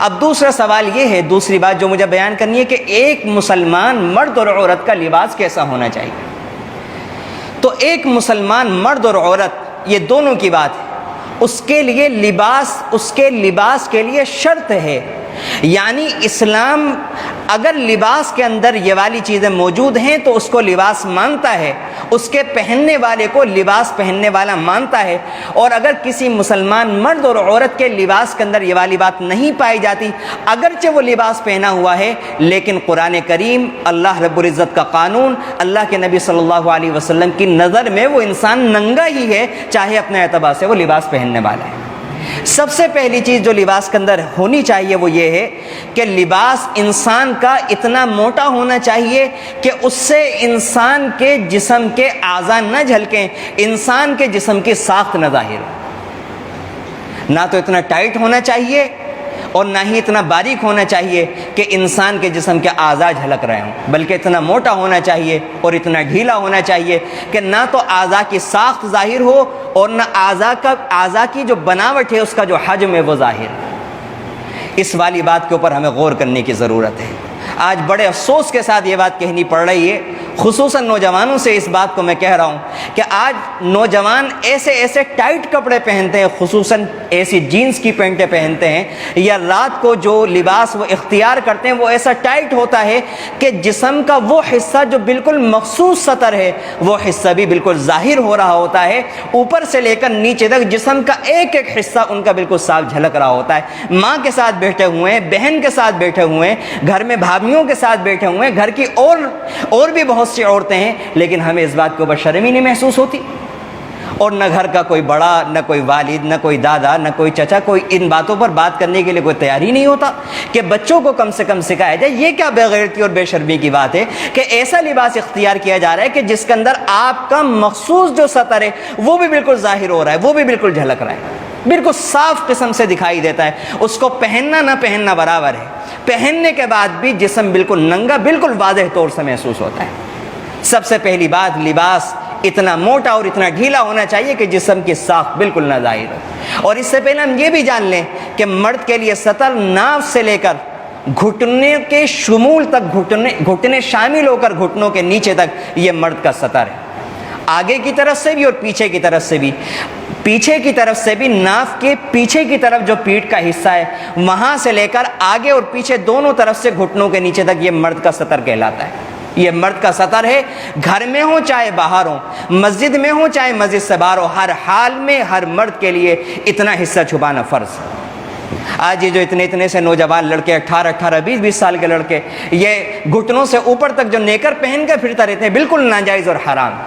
اب دوسرا سوال یہ ہے، دوسری بات جو مجھے بیان کرنی ہے کہ ایک مسلمان مرد اور عورت کا لباس کیسا ہونا چاہیے؟ تو ایک مسلمان مرد اور عورت یہ دونوں کی بات ہے، اس کے لیے لباس کے لیے شرط ہے، یعنی اسلام اگر لباس کے اندر یہ والی چیزیں موجود ہیں تو اس کو لباس مانتا ہے، اس کے پہننے والے کو لباس پہننے والا مانتا ہے۔ اور اگر کسی مسلمان مرد اور عورت کے لباس کے اندر یہ والی بات نہیں پائی جاتی، اگرچہ وہ لباس پہنا ہوا ہے، لیکن قرآن کریم، اللہ رب العزت کا قانون، اللہ کے نبی صلی اللہ علیہ وسلم کی نظر میں وہ انسان ننگا ہی ہے، چاہے اپنے اعتبار سے وہ لباس پہننے والا ہے۔ سب سے پہلی چیز جو لباس کے اندر ہونی چاہیے وہ یہ ہے کہ لباس انسان کا اتنا موٹا ہونا چاہیے کہ اس سے انسان کے جسم کے اعضاء نہ جھلکیں، انسان کے جسم کی ساخت نہ ظاہر ہو۔ نہ تو اتنا ٹائٹ ہونا چاہیے اور نہ ہی اتنا باریک ہونا چاہیے کہ انسان کے جسم کے اعضاء جھلک رہے ہوں، بلکہ اتنا موٹا ہونا چاہیے اور اتنا ڈھیلا ہونا چاہیے کہ نہ تو اعضاء کی ساخت ظاہر ہو اور نہ اعضاء کی جو بناوٹ ہے، اس کا جو حجم ہے وہ ظاہر۔ اس والی بات کے اوپر ہمیں غور کرنے کی ضرورت ہے۔ آج بڑے افسوس کے ساتھ یہ بات کہنی پڑ رہی ہے، خصوصاً نوجوانوں سے اس بات کو میں کہہ رہا ہوں کہ آج نوجوان ایسے ٹائٹ کپڑے پہنتے ہیں، خصوصاً ایسی جینز کی پینٹیں پہنتے ہیں، یا رات کو جو لباس وہ اختیار کرتے ہیں وہ ایسا ٹائٹ ہوتا ہے کہ جسم کا وہ حصہ جو بالکل مخصوص سطر ہے وہ حصہ بھی بالکل ظاہر ہو رہا ہوتا ہے، اوپر سے لے کر نیچے تک جسم کا ایک ایک حصہ ان کا بالکل صاف جھلک رہا ہوتا ہے۔ ماں کے ساتھ بیٹھے ہوئے ہیں، بہن کے ساتھ بیٹھے ہوئے ہیں، گھر میں بھابھیوں کے ساتھ بیٹھے ہوئے ہیں، گھر کی اور بھی بہت سی عورتیں ہیں، لیکن ہمیں اس بات کے اوپر شرم ہی نہیں محسوس ہوتی، اور نہ گھر کا کوئی بڑا، نہ کوئی والد، نہ کوئی دادا، نہ کوئی چچا، کوئی ان باتوں پر بات کرنے کے لیے کوئی تیار ہی نہیں ہوتا کہ بچوں کو کم سے کم سکھایا جائے۔ یہ کیا بے غیرتی اور بے شرمی کی بات ہے کہ ایسا لباس اختیار کیا جا رہا ہے کہ جس کے اندر آپ کا مخصوص جو سطر ہے وہ بھی بالکل ظاہر ہو رہا ہے، وہ بھی بالکل جھلک رہا ہے، بالکل صاف قسم سے دکھائی دیتا ہے۔ اس کو پہننا نہ پہننا برابر ہے، پہننے کے بعد بھی جسم بالکل ننگا، بالکل واضح طور سے محسوس ہوتا ہے۔ سب سے پہلی بات، لباس اتنا موٹا اور اتنا ڈھیلا ہونا چاہیے کہ جسم کی ساخت بالکل نہ ظاہر ہو۔ اور اس سے پہلے ہم یہ بھی جان لیں کہ مرد کے لیے سطر ناف سے لے کر گھٹنے کے شمول تک، گھٹنے شامل ہو کر گھٹنوں کے نیچے تک یہ مرد کا سطر ہے، آگے کی طرف سے بھی اور پیچھے کی طرف سے بھی۔ پیچھے کی طرف سے بھی، ناف کے پیچھے کی طرف جو پیٹھ کا حصہ ہے وہاں سے لے کر آگے اور پیچھے دونوں طرف سے گھٹنوں کے نیچے تک یہ مرد کا سطر کہلاتا ہے۔ یہ مرد کا سطر ہے، گھر میں ہو چاہے باہر ہو، مسجد میں ہو چاہے مسجد سے باہر ہو، ہر حال میں ہر مرد کے لیے اتنا حصہ چھپانا فرض ہے۔ آج یہ جو اتنے سے نوجوان لڑکے، 18 20 سال کے لڑکے، یہ گھٹنوں سے اوپر تک جو نیکر پہن کے پھرتا رہتے ہیں، بالکل ناجائز اور حرام۔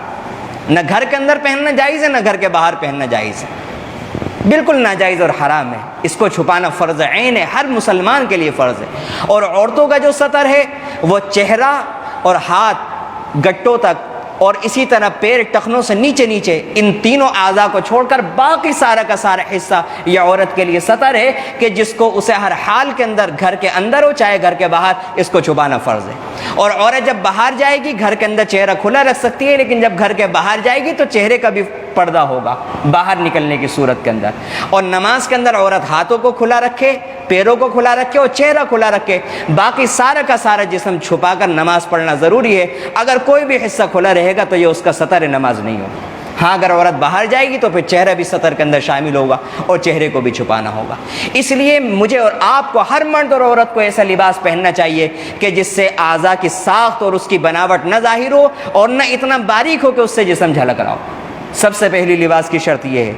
نہ گھر کے اندر پہننا جائز ہے، نہ گھر کے باہر پہننا جائز ہے، بالکل ناجائز اور حرام ہے۔ اس کو چھپانا فرض عین ہے، ہر مسلمان کے لیے فرض ہے۔ اور عورتوں کا جو سطر ہے وہ چہرہ اور ہاتھ گٹوں تک، اور اسی طرح پیر ٹخنوں سے نیچے ان تینوں اعضاء کو چھوڑ کر باقی سارا کا سارا حصہ یہ عورت کے لیے سطر ہے کہ جس کو اسے ہر حال کے اندر، گھر کے اندر ہو چاہے گھر کے باہر، اس کو چھپانا فرض ہے۔ اور عورت جب باہر جائے گی، گھر کے اندر چہرہ کھلا رکھ سکتی ہے، لیکن جب گھر کے باہر جائے گی تو چہرے کا بھی پردہ ہوگا باہر نکلنے کی صورت کے اندر۔ اور نماز کے اندر عورت ہاتھوں کو کھلا رکھے، پیروں کو کھلا رکھے اور چہرہ کھلا رکھے، باقی سارا کا سارا جسم چھپا کر نماز پڑھنا ضروری ہے۔ اگر کوئی بھی حصہ کھلا رہے گا تو یہ اس کا سطر نماز نہیں ہوگا۔ ہاں اگر عورت باہر جائے گی تو پھر چہرہ بھی سطر کے اندر شامل ہوگا اور چہرے کو بھی چھپانا ہوگا۔ اس لیے مجھے اور آپ کو، ہر مرد اور عورت کو ایسا لباس پہننا چاہیے کہ جس سے اعضاء کی ساخت اور اس کی بناوٹ نہ ظاہر ہو اور نہ اتنا باریک ہو کہ اس سے جسم جھلک رہا ہو۔ سب سے پہلی لباس کی شرط یہ ہے۔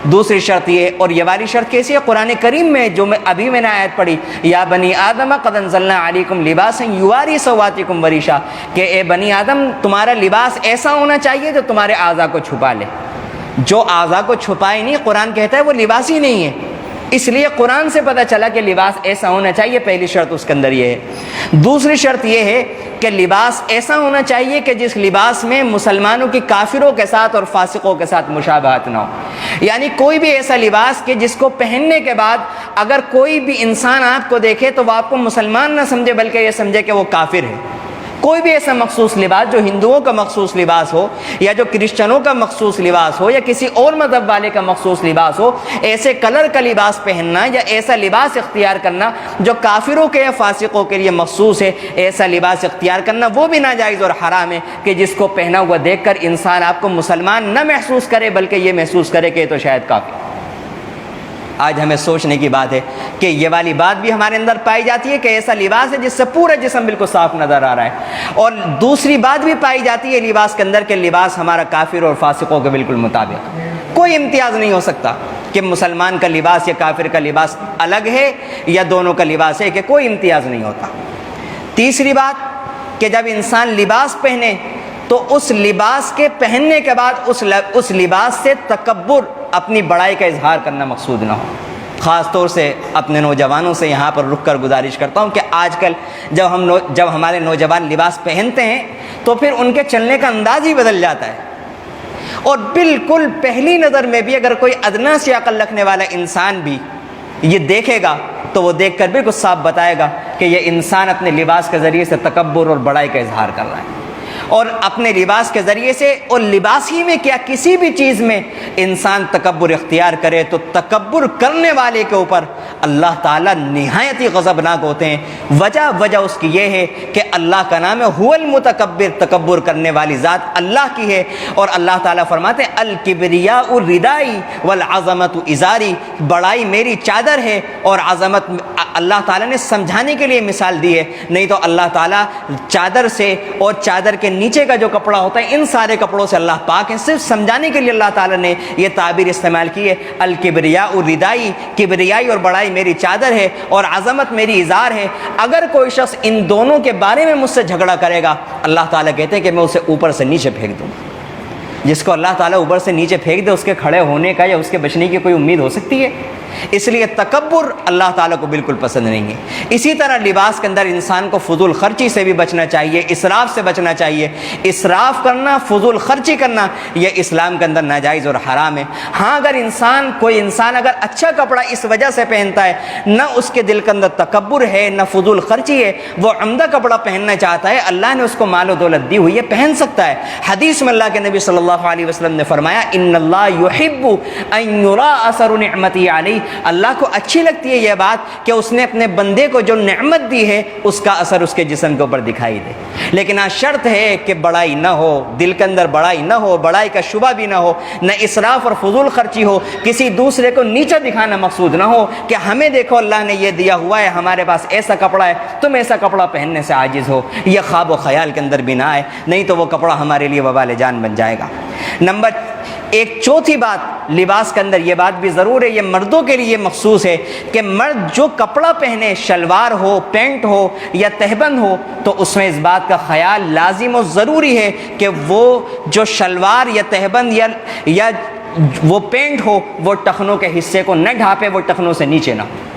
دوسری شرط یہ، اور یہ والی شرط کیسی ہے؟ قرآن کریم میں جو میں نے آیت پڑھی، یا بنی آدم قد انزلنا علیکم لباسا یواری سوآتکم وریشا، کہ اے بنی آدم تمہارا لباس ایسا ہونا چاہیے جو تمہارے اعضاء کو چھپا لے۔ جو اعضاء کو چھپائے نہیں، قرآن کہتا ہے وہ لباس ہی نہیں ہے۔ اس لیے قرآن سے پتہ چلا کہ لباس ایسا ہونا چاہیے، پہلی شرط اس کے اندر یہ ہے۔ دوسری شرط یہ ہے کہ لباس ایسا ہونا چاہیے کہ جس لباس میں مسلمانوں کی کافروں کے ساتھ اور فاسقوں کے ساتھ مشابہت نہ ہو، یعنی کوئی بھی ایسا لباس کہ جس کو پہننے کے بعد اگر کوئی بھی انسان آپ کو دیکھے تو وہ آپ کو مسلمان نہ سمجھے بلکہ یہ سمجھے کہ وہ کافر ہے، کوئی بھی ایسا مخصوص لباس جو ہندوؤں کا مخصوص لباس ہو یا جو کرسچنوں کا مخصوص لباس ہو یا کسی اور مذہب والے کا مخصوص لباس ہو، ایسے کلر کا لباس پہننا یا ایسا لباس اختیار کرنا جو کافروں کے یا فاسقوں کے لیے مخصوص ہے، ایسا لباس اختیار کرنا وہ بھی ناجائز اور حرام ہے کہ جس کو پہنا ہوا دیکھ کر انسان آپ کو مسلمان نہ محسوس کرے بلکہ یہ محسوس کرے کہ یہ تو شاید کافر۔ آج ہمیں سوچنے کی بات ہے کہ یہ والی بات بھی ہمارے اندر پائی جاتی ہے کہ ایسا لباس ہے جس سے پورا جسم بالکل صاف نظر آ رہا ہے، اور دوسری بات بھی پائی جاتی ہے لباس کے اندر کہ لباس ہمارا کافر اور فاسقوں کے بالکل مطابق، کوئی امتیاز نہیں ہو سکتا کہ مسلمان کا لباس یا کافر کا لباس الگ ہے یا دونوں کا لباس ہے، کہ کوئی امتیاز نہیں ہوتا۔ تیسری بات کہ جب انسان لباس پہنے تو اس لباس کے پہننے کے بعد اس لباس سے تکبر، اپنی بڑائی کا اظہار کرنا مقصود نہ ہو۔ خاص طور سے اپنے نوجوانوں سے یہاں پر رک کر گزارش کرتا ہوں کہ آج کل جب ہمارے نوجوان لباس پہنتے ہیں تو پھر ان کے چلنے کا انداز ہی بدل جاتا ہے، اور بالکل پہلی نظر میں بھی اگر کوئی ادنا سی عقل رکھنے والا انسان بھی یہ دیکھے گا تو وہ دیکھ کر بالکل صاف بتائے گا کہ یہ انسان اپنے لباس کے ذریعے سے تکبر اور بڑائی کا اظہار کر رہا ہے، اور اپنے لباس کے ذریعے سے، اور لباس ہی میں کیا کسی بھی چیز میں انسان تکبر اختیار کرے تو تکبر کرنے والے کے اوپر اللہ تعالیٰ نہایت ہی غضبناک ہوتے ہیں۔ وجہ اس کی یہ ہے کہ اللہ کا نام ہے هو المتکبر، تکبر کرنے والی ذات اللہ کی ہے، اور اللہ تعالیٰ فرماتے ہیں الکبریاء ردائی والعظمت ازاری، بڑائی میری چادر ہے اور عظمت اللہ تعالیٰ نے سمجھانے کے لیے مثال دی ہے، نہیں تو اللہ تعالیٰ چادر سے اور چادر کے نیچے کا جو کپڑا ہوتا ہے ان سارے کپڑوں سے اللہ پاک ہے، صرف سمجھانے کے لیے اللہ تعالیٰ نے یہ تعبیر استعمال کی ہے الکبریاء ردائی، کبریائی اور بڑائی میری چادر ہے اور عظمت میری ازار ہے۔ اگر کوئی شخص ان دونوں کے بارے میں مجھ سے جھگڑا کرے گا، اللہ تعالیٰ کہتے ہیں کہ میں اسے اوپر سے نیچے پھینک دوں گا۔ جس کو اللہ تعالیٰ اوپر سے نیچے پھینک دے اس کے کھڑے ہونے کا یا اس کے بچنے کی کوئی امید ہو سکتی ہے؟ اس لیے تکبر اللہ تعالیٰ کو بالکل پسند نہیں ہے۔ اسی طرح لباس کے اندر انسان کو فضول خرچی سے بھی بچنا چاہیے، اسراف سے بچنا چاہیے۔ اسراف کرنا، فضول خرچی کرنا یہ اسلام کے اندر ناجائز اور حرام ہے۔ ہاں اگر کوئی انسان اگر اچھا کپڑا اس وجہ سے پہنتا ہے، نہ اس کے دل کے اندر تکبر ہے نہ فضول خرچی ہے، وہ عمدہ کپڑا پہننا چاہتا ہے، اللہ نے اس کو مال و دولت دی ہوئی ہے، پہن سکتا ہے۔ حدیث میں اللہ کے نبی صلی اللہ علیہ وسلم نے فرمایا ان اللہ یحب ان یرا اثر نعمتی علیہ، اللہ کو اچھی لگتی ہے یہ بات کہ اس نے اپنے بندے کو جو نعمت دی ہے اس کا اثر اس کے جسم کے اوپر دکھائی دے، لیکن شرط ہے کہ بڑائی نہ ہو، دل کے اندر بڑائی نہ ہو، بڑائی کا شبہ بھی نہ ہو، نہ اسراف اور فضول خرچی ہو، کسی دوسرے کو نیچا دکھانا مقصود نہ ہو کہ ہمیں دیکھو اللہ نے یہ دیا ہوا ہے، ہمارے پاس ایسا کپڑا ہے، تم ایسا کپڑا پہننے سے عاجز ہو، یہ خواب و خیال کے اندر بھی نہ آئے، نہیں تو وہ کپڑا ہمارے لیے وبال جان بن جائے گا۔ نمبر ایک چوتھی بات لباس کے اندر یہ بات بھی ضرور ہے، یہ مردوں کے لیے مخصوص ہے کہ مرد جو کپڑا پہنے، شلوار ہو، پینٹ ہو یا تہبند ہو، تو اس میں اس بات کا خیال لازم و ضروری ہے کہ وہ جو شلوار یا تہبند یا وہ پینٹ ہو وہ ٹخنوں کے حصے کو نہ ڈھانپے، وہ ٹخنوں سے نیچے نہ ہو۔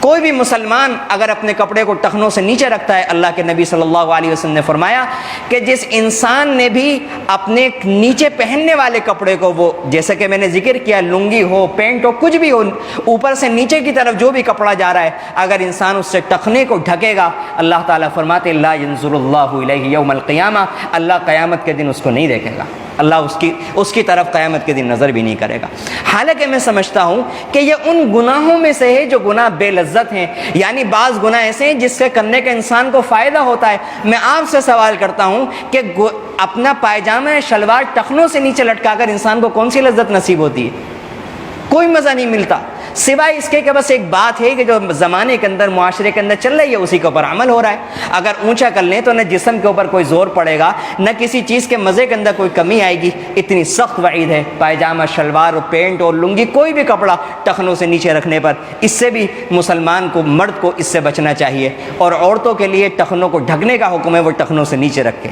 کوئی بھی مسلمان اگر اپنے کپڑے کو ٹخنوں سے نیچے رکھتا ہے، اللہ کے نبی صلی اللہ علیہ وسلم نے فرمایا کہ جس انسان نے بھی اپنے نیچے پہننے والے کپڑے کو، وہ جیسے کہ میں نے ذکر کیا لنگی ہو، پینٹ ہو، کچھ بھی ہو، اوپر سے نیچے کی طرف جو بھی کپڑا جا رہا ہے، اگر انسان اس سے ٹخنے کو ڈھکے گا، اللہ تعالیٰ فرماتے لا ينظر اللہ الیہ یوم القیامہ، اللہ قیامت کے دن اس کو نہیں دیکھے گا، اللہ اس کی طرف قیامت کے دن نظر بھی نہیں کرے گا۔ حالانکہ میں سمجھتا ہوں کہ یہ ان گناہوں میں سے ہے جو گناہ بے لذت ہیں، یعنی بعض گناہ ایسے ہیں جس سے کرنے کے انسان کو فائدہ ہوتا ہے۔ میں آپ سے سوال کرتا ہوں کہ اپنا پائجامہ شلوار ٹخنوں سے نیچے لٹکا کر انسان کو کون سی لذت نصیب ہوتی ہے؟ کوئی مزہ نہیں ملتا، سوائے اس کے کہ بس ایک بات ہے کہ جو زمانے کے اندر، معاشرے کے اندر چل رہی ہے اسی کے اوپر عمل ہو رہا ہے۔ اگر اونچا کر لیں تو نہ جسم کے اوپر کوئی زور پڑے گا، نہ کسی چیز کے مزے کے اندر کوئی کمی آئے گی۔ اتنی سخت وعید ہے پائجامہ، شلوار اور پینٹ اور لنگی، کوئی بھی کپڑا ٹخنوں سے نیچے رکھنے پر، اس سے بھی مسلمان کو، مرد کو اس سے بچنا چاہیے۔ اور عورتوں کے لیے ٹخنوں کو ڈھکنے کا حکم ہے، وہ ٹخنوں سے نیچے رکھے۔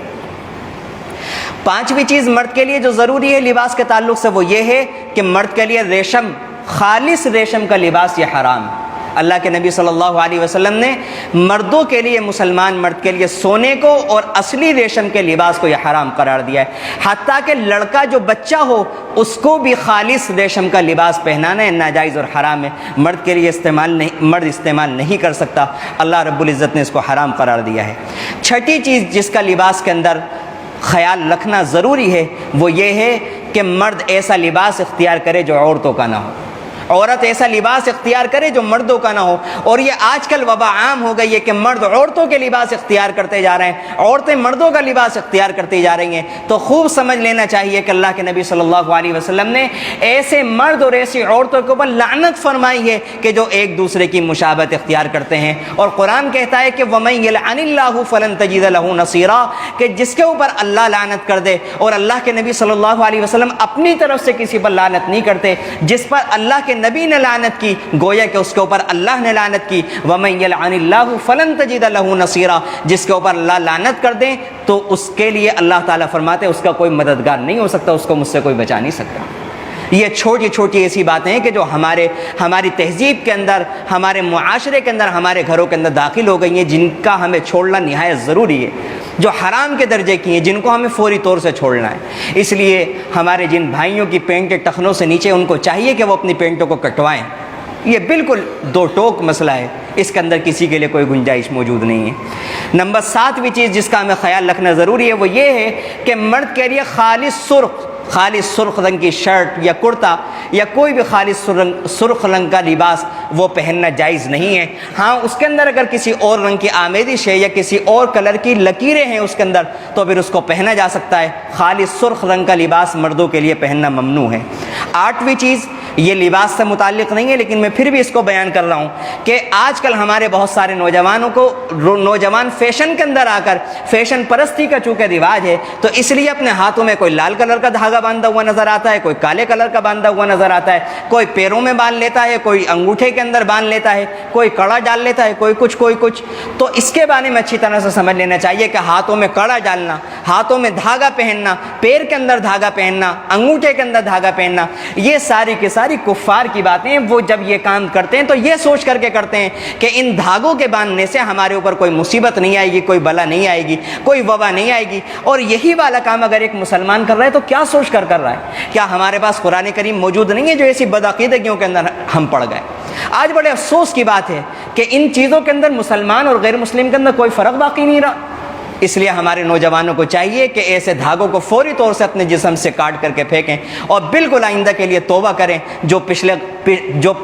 پانچویں چیز مرد کے لیے جو ضروری ہے لباس کے تعلق سے وہ یہ ہے کہ مرد کے لیے ریشم، خالص ریشم کا لباس یہ حرام ہے۔ اللہ کے نبی صلی اللہ علیہ وسلم نے مردوں کے لیے، مسلمان مرد کے لیے سونے کو اور اصلی ریشم کے لباس کو یہ حرام قرار دیا ہے، حتیٰ کہ لڑکا جو بچہ ہو اس کو بھی خالص ریشم کا لباس پہنانا ہے ناجائز اور حرام ہے، مرد کے لیے مرد استعمال نہیں کر سکتا، اللہ رب العزت نے اس کو حرام قرار دیا ہے۔ چھٹی چیز جس کا لباس کے اندر خیال رکھنا ضروری ہے وہ یہ ہے کہ مرد ایسا لباس اختیار کرے جو عورتوں کا نہ ہو، عورت ایسا لباس اختیار کرے جو مردوں کا نہ ہو۔ اور یہ آج کل وبا عام ہو گئی ہے کہ مرد عورتوں کے لباس اختیار کرتے جا رہے ہیں، عورتیں مردوں کا لباس اختیار کرتی جا رہی ہیں۔ تو خوب سمجھ لینا چاہیے کہ اللہ کے نبی صلی اللہ علیہ وسلم نے ایسے مرد اور ایسی عورتوں کے اوپر لعنت فرمائی ہے کہ جو ایک دوسرے کی مشابہت اختیار کرتے ہیں، اور قرآن کہتا ہے کہ وَمَن يَلْعَنِ اللَّهُ فَلَن تَجِدَ لَهُ نَصِيرًا، کہ جس کے اوپر اللہ لعنت کر دے، اور اللہ کے نبی صلی اللہ علیہ وسلم اپنی طرف سے کسی پر لعنت نہیں کرتے، جس پر اللہ کے نبی نے لعنت کی گویا کہ اس کے اوپر اللہ نے لعنت کی۔ وَمَن يَلْعَنِ اللَّهُ فَلَن تَجِدَ لَهُ نَصِيرًا، جس کے اوپر اللہ لعنت کر دیں تو اس کے لیے اللہ تعالیٰ فرماتے ہیں اس کا کوئی مددگار نہیں ہو سکتا، اس کو مجھ سے کوئی بچا نہیں سکتا۔ یہ چھوٹی چھوٹی ایسی باتیں ہیں کہ جو ہماری تہذیب کے اندر، ہمارے معاشرے کے اندر، ہمارے گھروں کے اندر داخل ہو گئی ہیں، جن کا ہمیں چھوڑنا نہایت ضروری ہے، جو حرام کے درجے کی ہیں، جن کو ہمیں فوری طور سے چھوڑنا ہے۔ اس لیے ہمارے جن بھائیوں کی پینٹیں ٹخنوں سے نیچے، ان کو چاہیے کہ وہ اپنی پینٹوں کو کٹوائیں۔ یہ بالکل دو ٹوک مسئلہ ہے، اس کے اندر کسی کے لیے کوئی گنجائش موجود نہیں ہے۔ نمبر 7ویں چیز جس کا ہمیں خیال رکھنا ضروری ہے وہ یہ ہے کہ مرد کے لیے خالص سرخ رنگ کی شرٹ یا کرتا یا کوئی بھی خالص سرخ رنگ کا لباس وہ پہننا جائز نہیں ہے۔ ہاں اس کے اندر اگر کسی اور رنگ کی آمیزش ہے یا کسی اور کلر کی لکیریں ہیں اس کے اندر تو پھر اس کو پہنا جا سکتا ہے، خالص سرخ رنگ کا لباس مردوں کے لیے پہننا ممنوع ہے۔ 8ویں چیز یہ لباس سے متعلق نہیں ہے لیکن میں پھر بھی اس کو بیان کر رہا ہوں کہ آج کل ہمارے بہت سارے نوجوان فیشن کے اندر آ کر، فیشن پرستی کا چونکہ رواج ہے تو اس لیے اپنے ہاتھوں میں کوئی لال کلر کا دھاگا باندھا ہوا نظر آتا ہے، کوئی کالے کلر کا باندھا ہوا نظر آتا ہے، کوئی پیروں میں باندھ لیتا ہے، کوئی انگوٹھے کے اندر باندھ لیتا ہے، کوئی کڑا ڈال لیتا ہے، کوئی کچھ۔ تو اس کے بارے میں اچھی طرح سے سمجھ لینا چاہیے کہ ہاتھوں میں کڑا ڈالنا، ہاتھوں میں دھاگا پہننا، پیر کے اندر دھاگا پہننا، انگوٹھے کے اندر دھاگا پہننا، یہ ساری کی ساری کفار کی باتیں ہیں۔ وہ جب یہ کام کرتے ہیں تو یہ سوچ کر کے کرتے ہیں کہ ان دھاگوں کے باندھنے سے ہمارے اوپر کوئی مصیبت نہیں آئے گی، کوئی بلا نہیں آئے گی، کوئی وبا نہیں آئے گی۔ اور یہی والا کام اگر ایک مسلمان کر رہا ہے تو کیا سوچ کر رہا ہے؟ کیا ہمارے پاس قرآن کریم موجود نہیں ہے جو ایسی بدعقیدگیوں کے اندر ہم پڑ گئے؟ آج بڑے افسوس کی بات ہے کہ ان چیزوں کے اندر مسلمان اور غیر مسلم کے اندر کوئی فرق باقی نہیں رہا۔ اس لیے ہمارے نوجوانوں کو چاہیے کہ ایسے دھاگوں کو فوری طور سے اپنے جسم سے کاٹ کر کے پھینکیں اور بالکل آئندہ کے لیے توبہ کریں، جو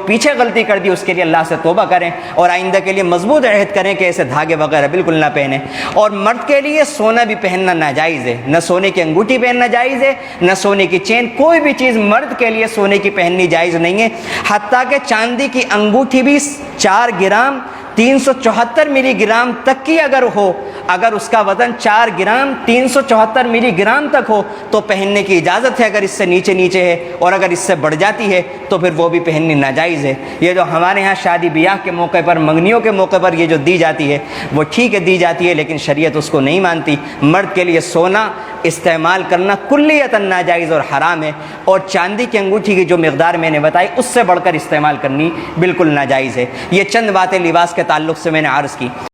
پیچھے غلطی کر دی اس کے لیے اللہ سے توبہ کریں اور آئندہ کے لیے مضبوط عہد کریں کہ ایسے دھاگے وغیرہ بالکل نہ پہنیں۔ اور مرد کے لیے سونا بھی پہننا ناجائز ہے، نہ سونے کی انگوٹھی پہننا جائز ہے، نہ سونے کی چین، کوئی بھی چیز مرد کے لیے سونے کی پہننی جائز نہیں ہے۔ حتیٰ کہ چاندی کی انگوٹھی بھی 4 گرام 374 ملی گرام تک کی اگر اس کا وزن 4 گرام 374 ملی گرام تک ہو تو پہننے کی اجازت ہے۔ اگر اس سے نیچے ہے اور اگر اس سے بڑھ جاتی ہے تو پھر وہ بھی پہننی ناجائز ہے۔ یہ جو ہمارے ہاں شادی بیاہ کے موقع پر، منگنیوں کے موقع پر یہ جو دی جاتی ہے وہ ٹھیک ہے دی جاتی ہے، لیکن شریعت اس کو نہیں مانتی۔ مرد کے لیے سونا استعمال کرنا کلیتاً ناجائز اور حرام ہے، اور چاندی کی انگوٹھی کی جو مقدار میں نے بتائی اس سے بڑھ کر استعمال کرنی بالکل ناجائز ہے۔ یہ چند باتیں لباس کے تعلق سے میں نے عرض کی۔